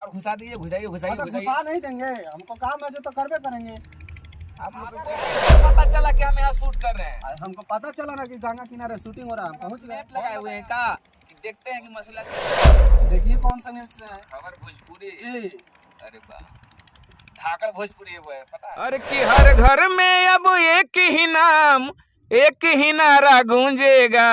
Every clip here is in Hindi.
घुसा दीजिए, घुसाइए घुसाइए मतलब घुसाइए। घुसा नहीं देंगे, हमको काम है जो तो करबे करेंगे। आप लोग को कैसे पता चला कि हम यहाँ शूट कर रहे हैं? हमको पता चला ना कि गंगा किनारे शूटिंग हो रहा है, हम पहुंच गए। मैप लगाए हुए हैं का कि देखते हैं कि मसला देखिए कौन सा न्यूज से है। खबर भोजपुरी। जी अरे वाह, धाकड़ भोजपुरी है वो है, पता है? अरे कि हर घर में अब एक ही नाम, एक ही नारा गूंजेगा,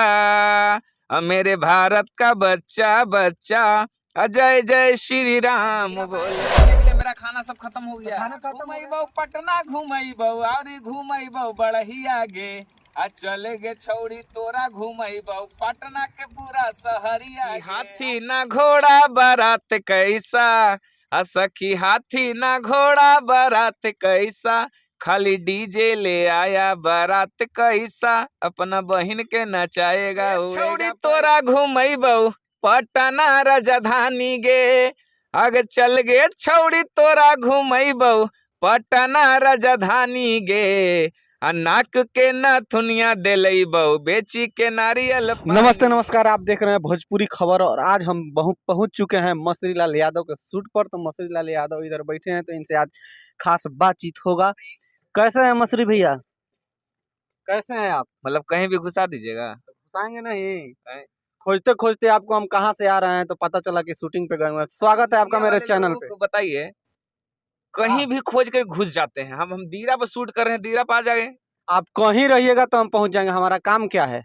मेरे भारत का बच्चा बच्चा, जय जय श्री राम बोले। खाने के लिए मेरा खाना सब खत्म हो गया। खाना खत्म हो घुमई गया। बहु पटना घुमई बहु और घुमई बहु बढ़ही आगे आ चले गे छौड़ी तोरा घुमई बहु पटना के पूरा शहरिया गे। हाथी ना घोड़ा बारात कैसा, सखी हाथी ना घोड़ा बारात कैसा, खाली डीजे ले आया बारात कैसा, अपना बहन के नचाएगा छौड़ी तोरा घुमई बहु पटना राजधानी गे, आगे चल गे छौड़ी तोरा घुमई बहु पटना राजधानी गे, नाक के नथुनिया देलई बहु बेची के नारियल पानी। नमस्ते नमस्कार, आप देख रहे हैं भोजपुरी खबर और आज हम पहुंच चुके हैं मसरी लाल यादव के शूट पर। तो मसरी लाल यादव इधर बैठे हैं, तो इनसे आज खास बातचीत होगा। कैसे हैं मसरी भैया, कैसे हैं आप? मतलब कहीं भी घुसा दीजिएगा। घुसाएंगे नहीं, खोजते खोजते आपको हम कहां से आ रहे हैं तो पता चला कि शूटिंग पे गए हुए हैं। स्वागत है आपका मेरे चैनल पे। बताइए, कहीं भी खोज कर घुस जाते हैं। हम दीरा पर शूट कर रहे हैं, दीरा पर आ जाए। आप कहीं रहिएगा तो हम पहुंच जाएंगे, हमारा काम क्या है।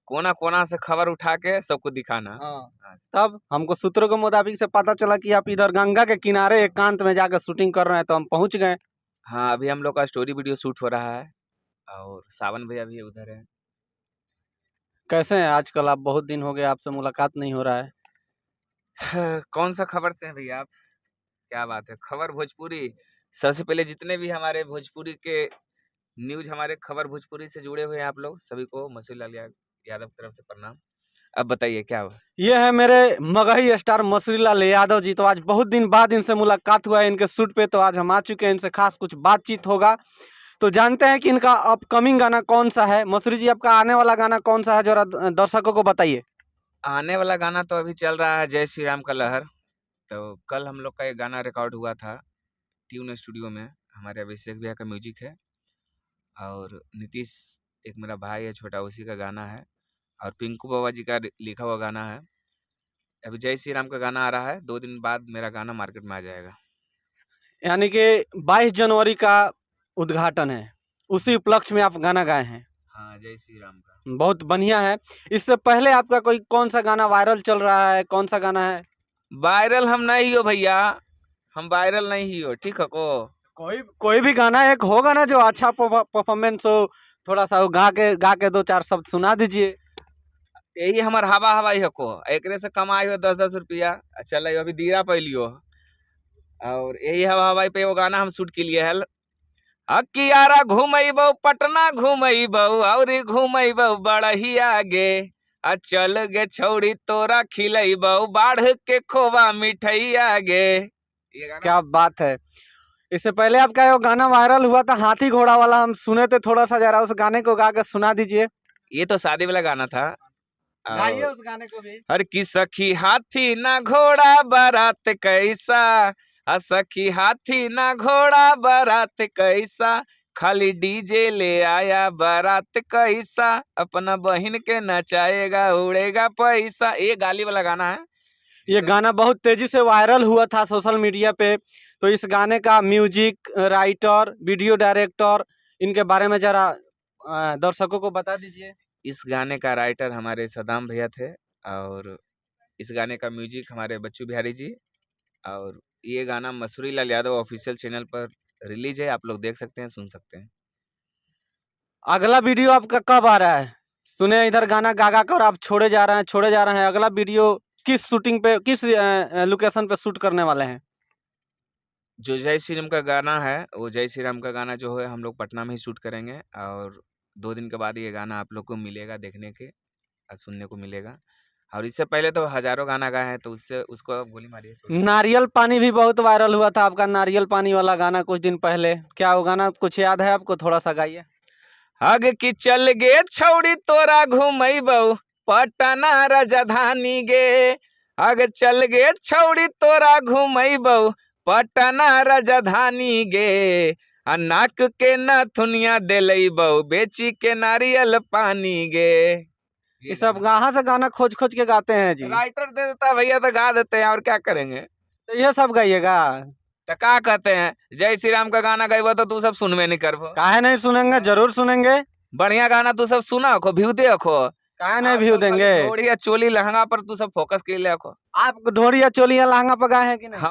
कोना कोना से खबर उठा के सबको दिखाना। तब हमको सूत्रों के मुताबिक से पता चला कि आप इधर गंगा के किनारे एकांत में जाकर शूटिंग कर रहे हैं, तो हम पहुंच गए। हाँ, अभी हम लोग का स्टोरी वीडियो शूट हो रहा है और सावन भैया भी उधर है। कैसे हैं आजकल आप? बहुत दिन हो गए, आपसे मुलाकात नहीं हो रहा है। कौन सा खबर से हैं भैया आप? क्या बात है, खबर भोजपुरी। सबसे पहले जितने भी हमारे भोजपुरी के न्यूज, हमारे खबर भोजपुरी से जुड़े हुए हैं आप लोग सभी को मसूरी लाल यादव की तरफ से प्रणाम। अब बताइए क्या हुआ? ये है मेरे मगही स्टार मसरी लाल यादव जी। तो आज बहुत दिन बाद इनसे मुलाकात हुआ है इनके शूट पे, तो आज हम आ चुके हैं, इनसे खास कुछ बातचीत होगा। तो जानते हैं कि इनका अपकमिंग गाना कौन सा है। मसरी जी, आपका आने वाला गाना कौन सा है, जरा दर्शकों को बताइए। आने वाला गाना तो अभी चल रहा है जय श्री राम का लहर। तो कल हम लोग का एक गाना रिकॉर्ड हुआ था ट्यून स्टूडियो में, हमारे अभिषेक भैया का म्यूजिक है और नीतीश एक मेरा भाई है छोटा, उसी का गाना है और पिंकू बाबा जी का लिखा हुआ गाना है। अभी जय श्री राम का गाना आ रहा है, 2 दिन बाद मेरा गाना मार्केट में आ जाएगा। यानी कि 22 जनवरी का उद्घाटन है, उसी उपलक्ष्य में आप गाना गाए हैं। हाँ, जय श्री राम का। बहुत बढ़िया है। इससे पहले आपका कोई कौन सा गाना वायरल चल रहा है, कौन सा गाना है? वायरल हम नहीं हो भैया, हम वायरल नहीं ही हो, ठीक है को। कोई भी गाना एक होगा ना जो अच्छा परफॉर्मेंस हो, थोड़ा सा गा के 2-4 शब्द सुना दीजिए। यही हमार हवा हवाई है को, एकरे से कमाई हो 10-10 रुपया। चल अभी दीरा पैलियो और यही हवा हवाई पे वो गाना हम शूट के लिए है। अकियारा घूमैबौ पटना घूमैबौ और घूमैबौ बड़ही आगे, चल गे छौड़ी तोरा खिलैबौ बाढ़ के खोवा मिठाई आगे। ये गाना क्या बात है। इससे पहले आपका वो गाना वायरल हुआ था हाथी घोड़ा वाला, हम सुने थे, थोड़ा सा जरा उस गाने को गा के सुना दीजिए। ये तो शादी वाला गाना था। गाइए उस गाने को भी। हर की सखी हाथी ना घोड़ा बारात कैसा, सखी हाथी ना घोड़ा बारात कैसा, खाली डीजे ले आया बारात कैसा, अपना बहन के नचाएगा उड़ेगा पैसा। ये गाली वाला गाना है। ये गाना बहुत तेजी से वायरल हुआ था सोशल मीडिया पे। तो इस गाने का म्यूजिक राइटर, वीडियो डायरेक्टर, इनके बारे में जरा दर्शकों को बता दीजिए। इस गाने का राइटर हमारे सदाम भैया थे और इस गाने का म्यूजिक हमारे बच्चू बिहारी जी। और ये गाना मसूरी लाल यादव ऑफिशियल चैनल पर रिलीज है, आप लोग देख सकते हैं, सुन सकते हैं। अगला वीडियो आपका कब आ रहा है? सुने इधर गाना गा कर आप छोड़े जा रहे हैं। अगला वीडियो किस शूटिंग पे, किस लोकेशन पे शूट करने वाले हैं? जो जय श्री राम का गाना है, वो जय श्री राम का गाना जो है हम लोग पटना में ही शूट करेंगे और 2 दिन के बाद ये गाना आप लोग को मिलेगा देखने के और सुनने को मिलेगा। और इससे पहले तो हजारों गाना गाए हैं, तो उससे उसको आप गोली मारिए। नारियल पानी भी बहुत वायरल हुआ था आपका, नारियल पानी वाला गाना कुछ दिन पहले। क्या वो गाना कुछ याद है आपको? थोड़ा सा गाइए। आगे की चल गे छौड़ी तोरा घुमैबौ पटना राजधानी गे, आगे चल गे छौड़ी तोरा घुमैबौ पटना राजधानी गे आ नाक के नथुनिया दिलैबौ बेची के नारियल पानी गे। ये सब कहाँ से गाना खोज खोज के गाते हैं जी? राइटर दे देता है भैया तो गा देते हैं, और क्या करेंगे। तो ये सब गाइएगा? तो क्या कहते हैं, जय श्री राम का गाना गाइबो तो तू सब सुनबे नहीं करबो। काहे नहीं सुनेंगे, जरूर सुनेंगे। बढ़िया गाना तू सब सुना खो, व्यू दे खो। काहे नहीं व्यू देंगे? थोड़ी चोली लहंगा पर तू सब फोकस के ले खो। आप ढोरी या चोली या लहंगा पर गाए हैं कि नहीं?